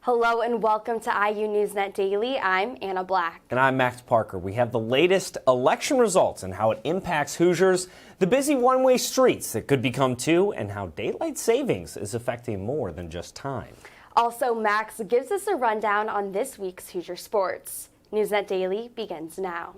Hello and welcome to IU NewsNet Daily. I'm Anna Black. And I'm Max Parker. We have the latest election results and how it impacts Hoosiers, the busy one-way streets that could become two, and how daylight savings is affecting more than just time. Also, Max gives us a rundown on this week's Hoosier sports. NewsNet Daily begins now.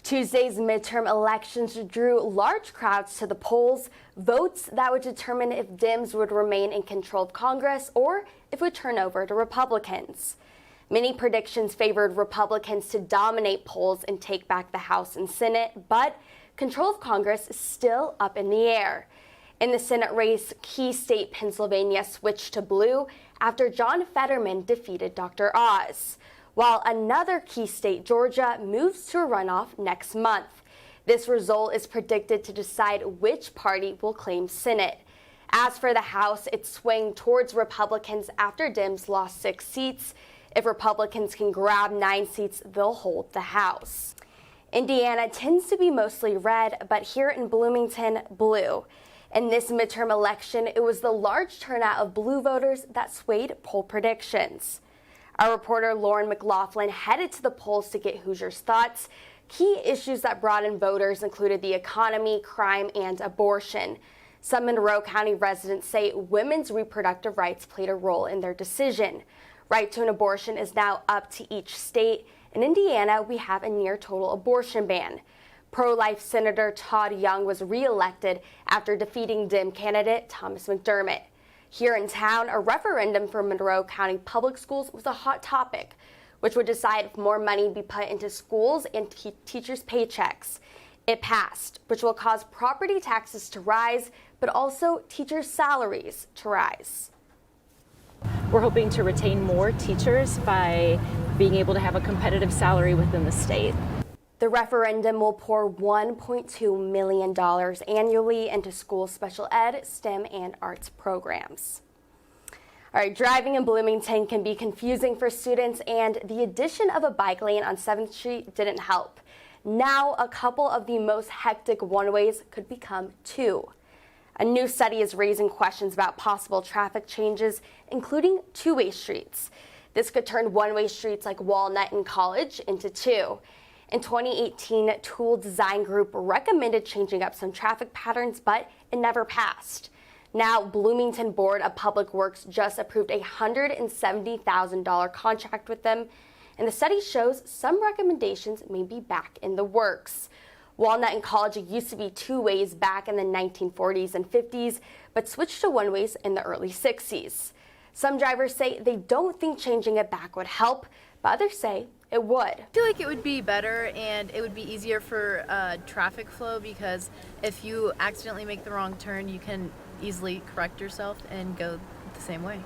Tuesday's midterm elections drew large crowds to the polls, votes that would determine if Dems would remain in control of Congress or if it would turn over to Republicans. Many predictions favored Republicans to dominate polls and take back the House and Senate, but control of Congress is still up in the air. In the Senate race, key state Pennsylvania switched to blue after John Fetterman defeated Dr. Oz, while another key state, Georgia, moves to a runoff next month. This result is predicted to decide which party will claim Senate. As for the House, it swung towards Republicans after Dems lost 6 seats. If Republicans can grab 9 seats, they'll hold the House. Indiana tends to be mostly red, but here in Bloomington, blue. In this midterm election, it was the large turnout of blue voters that swayed poll predictions. Our reporter Lauren McLaughlin headed to the polls to get Hoosiers' thoughts. Key issues that brought in voters included the economy, crime, and abortion. Some Monroe County residents say women's reproductive rights played a role in their decision. Right to an abortion is now up to each state. In Indiana, we have a near total abortion ban. Pro-life Senator Todd Young was re-elected after defeating Dem candidate Thomas McDermott. Here in town, a referendum for Monroe County Public Schools was a hot topic, which would decide if more money be put into schools and teachers' paychecks. It passed, which will cause property taxes to rise, but also teachers' salaries to rise. We're hoping to retain more teachers by being able to have a competitive salary within the state. The referendum will pour $1.2 million annually into school special ed, STEM, and arts programs. All right, driving in Bloomington can be confusing for students, and the addition of a bike lane on 7th Street didn't help. Now, a couple of the most hectic one-ways could become 2. A new study is raising questions about possible traffic changes, including 2-way streets. This could turn one-way streets like Walnut and College into 2. In 2018, Tool Design Group recommended changing up some traffic patterns, but it never passed. Now, Bloomington Board of Public Works just approved a $170,000 contract with them, and the study shows some recommendations may be back in the works. Walnut and College used to be 2 ways back in the 1940s and 50s, but switched to 1 ways in the early 60s. Some drivers say they don't think changing it back would help, but others say it would. I feel like it would be better and it would be easier for traffic flow, because if you accidentally make the wrong turn, you can easily correct yourself and go the same way.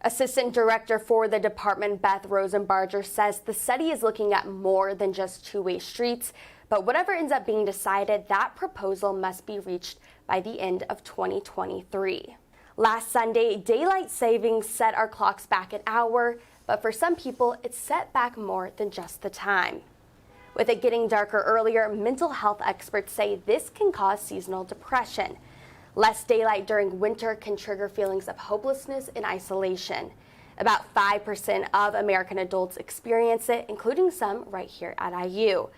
Assistant Director for the department, Beth Rosenbarger, says the study is looking at more than just 2-way streets, but whatever ends up being decided, that proposal must be reached by the end of 2023. Last Sunday, daylight savings set our clocks back an hour, but for some people, it's set back more than just the time. With it getting darker earlier, mental health experts say this can cause seasonal depression. Less daylight during winter can trigger feelings of hopelessness and isolation. About 5% of American adults experience it, including some right here at IU.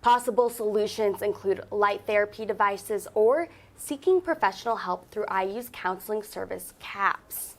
Possible solutions include light therapy devices or seeking professional help through IU's counseling service, CAPS.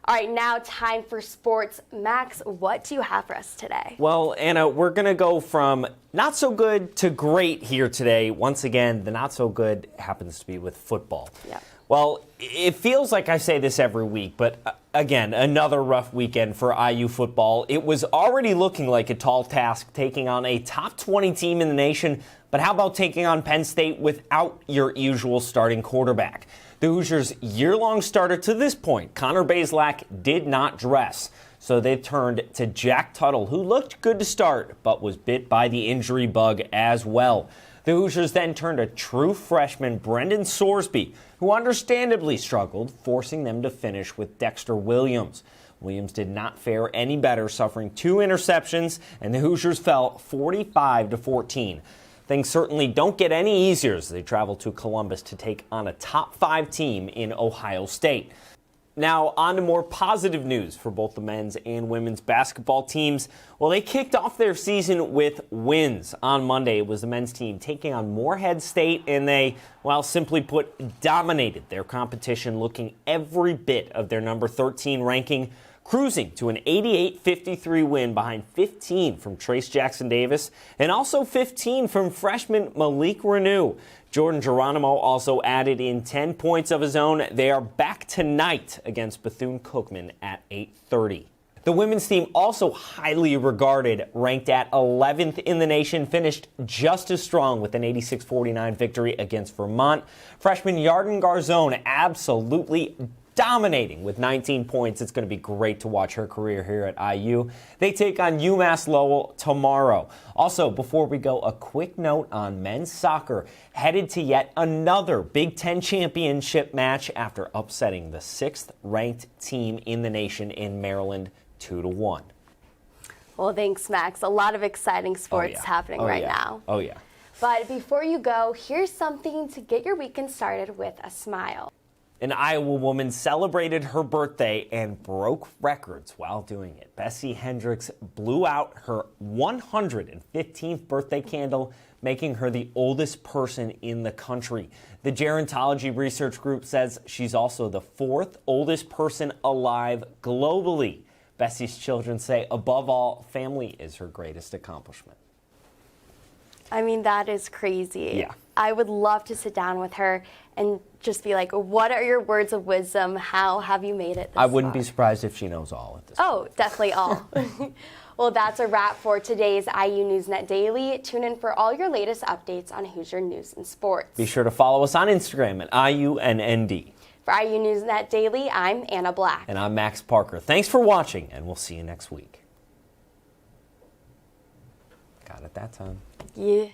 All right, now time for sports. Max, what do you have for us today? Well, Anna, we're going to go from not so good to great here today. Once again, the not so good happens to be with football. Yep. Well, it feels like I say this every week, but again, another rough weekend for IU football. It was already looking like a tall task taking on a top 20 team in the nation, but how about taking on Penn State without your usual starting quarterback? The Hoosiers' year-long starter to this point, Connor Bazelak, did not dress. So they turned to Jack Tuttle, who looked good to start, but was bit by the injury bug as well. The Hoosiers then turned to true freshman Brendan Sorsby, who understandably struggled, forcing them to finish with Dexter Williams. Williams did not fare any better, suffering 2 interceptions, and the Hoosiers fell 45-14. Things certainly don't get any easier as they travel to Columbus to take on a top 5 team in Ohio State. Now, on to more positive news for both the men's and women's basketball teams. Well, they kicked off their season with wins. On Monday, it was the men's team taking on Morehead State, and they, well, simply put, dominated their competition, looking every bit of their number 13 ranking, cruising to an 88-53 win behind 15 from Trace Jackson-Davis and also 15 from freshman Malik Renew. Jordan Geronimo also added in 10 points of his own. They are back tonight against Bethune-Cookman at 8:30. The women's team, also highly regarded, ranked at 11th in the nation, finished just as strong with an 86-49 victory against Vermont. Freshman Yarden Garzone absolutely dominating with 19 points. It's going to be great to watch her career here at IU. They take on UMass Lowell tomorrow. Also, before we go, a quick note on men's soccer. Headed to yet another Big Ten championship match after upsetting the 6th-ranked team in the nation in Maryland 2-1. Well, thanks, Max. A lot of exciting sports happening right now. Oh, yeah. But before you go, here's something to get your weekend started with a smile. An Iowa woman celebrated her birthday and broke records while doing it. Bessie Hendricks blew out her 115th birthday candle, making her the oldest person in the country. The Gerontology Research Group says she's also the 4th oldest person alive globally. Bessie's children say, above all, family is her greatest accomplishment. I mean, that is crazy. Yeah. I would love to sit down with her and just be like, what are your words of wisdom? How have you made it this I wouldn't far? be surprised if she knows all at this Oh, definitely all. Well, that's a wrap for today's IU NewsNet Daily. Tune in for all your latest updates on Hoosier news and sports. Be sure to follow us on Instagram at IUNND. For IU NewsNet Daily, I'm Anna Black. And I'm Max Parker. Thanks for watching, and we'll see you next week. Got it that time. Yeah.